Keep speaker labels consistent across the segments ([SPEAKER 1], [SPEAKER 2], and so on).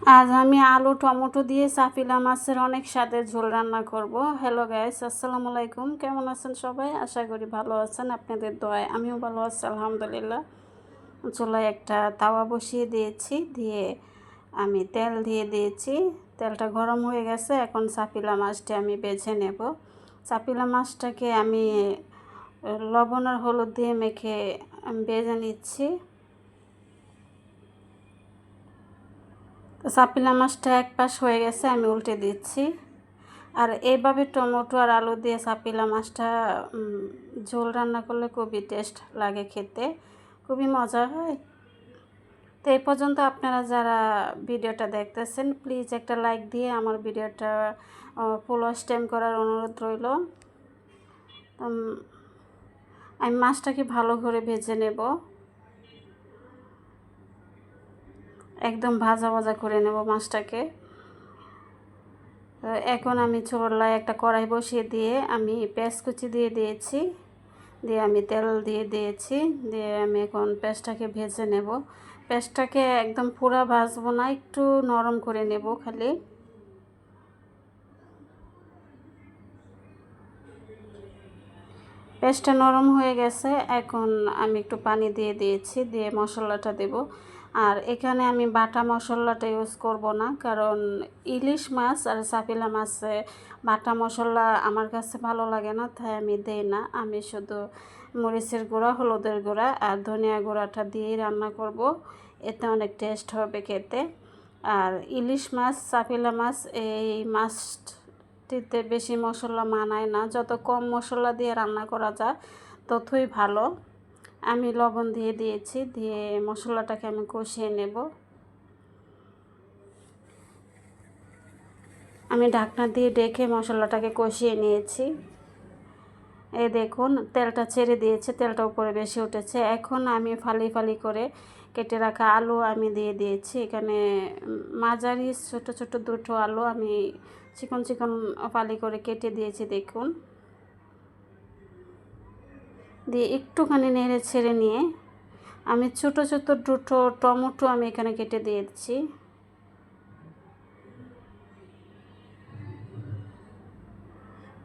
[SPEAKER 1] আজ আমি আলু টমেটো দিয়ে চাপিলা মাছের অনেক স্বাদের ঝোল রান্না করব। হ্যালো গাইস, আসসালামু আলাইকুম। কেমন আছেন সবাই? আশা করি ভালো আছেন। আপনাদের দোয়ায় আমিও ভালো আছি, আলহামদুলিল্লাহ। চুলায় একটা তাওয়া বসিয়ে দিয়েছি, দিয়ে আমি তেল দিয়ে দিয়েছি। তেলটা গরম হয়ে গেছে। এখন চাপিলা মাছটা আমি বেছে নেব। চাপিলা মাছটাকে আমি লবণ আর হলুদ দিয়ে মেখে ভেজে নিচ্ছি। তো চাপিলা মাছটা এক পাশ হয়ে গেছে, আমি উল্টে দিচ্ছি। আর এইভাবে টমেটো আর আলু দিয়ে চাপিলা মাছটা ঝোল রান্না করলে খুবই টেস্ট লাগে খেতে, খুবই মজা হয়। তো এই পর্যন্ত আপনারা যারা ভিডিওটা দেখতেছেন, প্লিজ একটা লাইক দিয়ে আমার ভিডিওটা ফুল ওয়াচ টাইম করার অনুরোধ রইল। আমি মাছটাকে ভালো করে ভেজে নেব, একদম ভাজা ভাজা করে নেব মাছটাকে। এখন আমি চুলায় একটা কড়াই বসিয়ে দিয়ে আমি পেঁয়াজ কুচি দিয়ে দিয়েছি, দিয়ে আমি তেল দিয়ে দিয়েছি, দিয়ে আমি এখন পেঁয়াজটাকে ভেজে নেব। পেঁয়াজটাকে একদম পুরা ভাজবো না, একটু নরম করে নেব খালি। পেঁয়াজটা নরম হয়ে গেছে, এখন আমি একটু পানি দিয়ে দিয়েছি, দিয়ে মশলাটা দেব। আর এখানে আমি বাটা মশলাটা ইউজ করব না, কারণ ইলিশ মাছ আর চাপিলা মাছে বাটা মশলা আমার কাছে ভালো লাগে না, তাই আমি দেই না। আমি শুধু মরিচের গুঁড়া, হলুদের গুঁড়া আর ধনিয়া গুঁড়াটা দিয়েই রান্না করব, এতে অনেক টেস্ট হবে খেতে। আর ইলিশ মাছ, চাপিলা মাছ, এই মাছটিতে বেশি মশলা মানায় না, যত কম মশলা দিয়ে রান্না করা যায় ততই ভালো। আমি লবণ দিয়ে দিয়েছি, দিয়ে মশলাটাকে আমি কষিয়ে নেব। আমি ঢাকনা দিয়ে ডেকে মশলাটাকে কষিয়ে নিয়েছি। এই দেখুন তেলটা ছেড়ে দিয়েছে, তেলটা উপরে বেশি উঠেছে। এখন আমি ফালি ফালি করে কেটে রাখা আলু আমি দিয়ে দিয়েছি। এখানে মাঝারি ছোট ছোট দুটো আলু আমি চিকন চিকন ফালি করে কেটে দিয়েছি, দেখুন। দিয়ে একটুখানি নেড়ে ছেড়ে নিয়ে আমি ছোট ছোট দুটো টমেটো আমি এখানে কেটে দিয়েছি।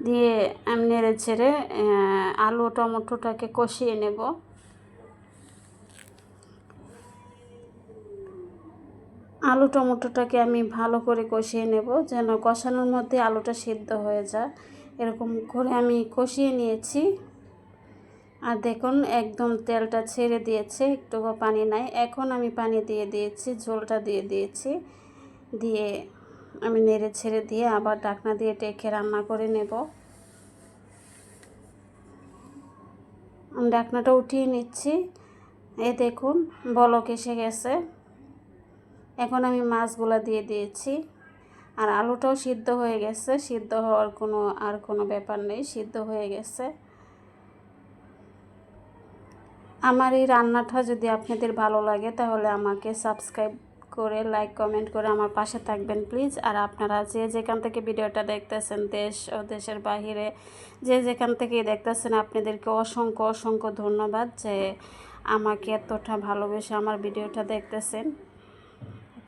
[SPEAKER 1] দিয়ে আমি নেড়ে ছেড়ে আলু টমেটোটাকে কষিয়ে নেব। আলু টমেটোটাকে আমি ভালো করে কষিয়ে নেব, যেন কষানোর মধ্যে আলুটা সিদ্ধ হয়ে যায়, এরকম করে আমি কষিয়ে নিয়েছি। আর দেখুন একদম তেলটা ছেড়ে দিয়েছে, একটুও পানি নাই। এখন আমি পানি দিয়ে দিয়েছি, ঝোলটা দিয়ে দিয়েছি, দিয়ে আমি নেড়ে ছেড়ে দিয়ে আবার ঢাকনা দিয়ে ডেকে রান্না করে নেব। আমি ঢাকনাটা উঠিয়ে নিচ্ছি। এই দেখুন বলক এসে গেছে। এখন আমি মাছগুলো দিয়ে দিয়েছি, আর আলুটাও সিদ্ধ হয়ে গেছে। সিদ্ধ হওয়ার কোনো ব্যাপার নেই, সিদ্ধ হয়ে গেছে। আমার এই রান্নাটা যদি আপনাদের ভালো লাগে তাহলে আমাকে সাবস্ক্রাইব করে, লাইক, কমেন্ট করে আমার পাশে থাকবেন প্লিজ। আর আপনারা যে যেখান থেকে ভিডিওটা দেখতেছেন, দেশ ও দেশের বাহিরে যে যেখান থেকে দেখতেছেন, আপনাদেরকে অসংখ্য অসংখ্য ধন্যবাদ যে আমাকে এতটা ভালোবেসে আমার ভিডিওটা দেখতেছেন।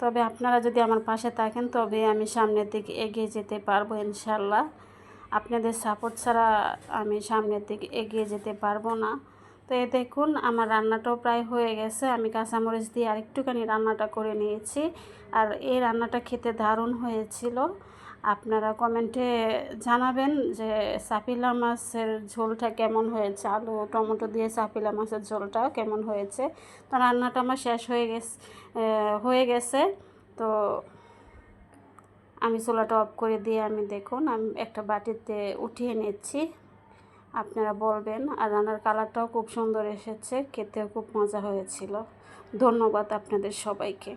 [SPEAKER 1] তবে আপনারা যদি আমার পাশে থাকেন তবে আমি সামনের দিকে এগিয়ে যেতে পারবো ইনশাল্লাহ। আপনাদের সাপোর্ট ছাড়া আমি সামনের দিকে এগিয়ে যেতে পারবো না। তো এই দেখুন আমার রান্নাটাও প্রায় হয়ে গেছে। আমি কাঁচামরিচ দিয়ে আরেকটুখানি রান্নাটা করে নিয়েছি। আর এই রান্নাটা খেতে দারুণ হয়েছিল। আপনারা কমেন্টে জানাবেন যে চাপিলা মাছের ঝোলটা কেমন হয়েছে, আলু টমেটো দিয়ে চাপিলা মাছের ঝোলটা কেমন হয়েছে। তো রান্নাটা আমার শেষ হয়ে গেছে। তো আমি চুলাটা অফ করে দিয়ে আমি দেখুন আমি একটা বাটিতে উঠিয়ে নিচ্ছি। আপনারা বলবেন। আর রান্নার কালারটাও খুব সুন্দর এসেছে, খেতেও খুব মজা হয়েছিল। ধন্যবাদ আপনাদের সবাইকে।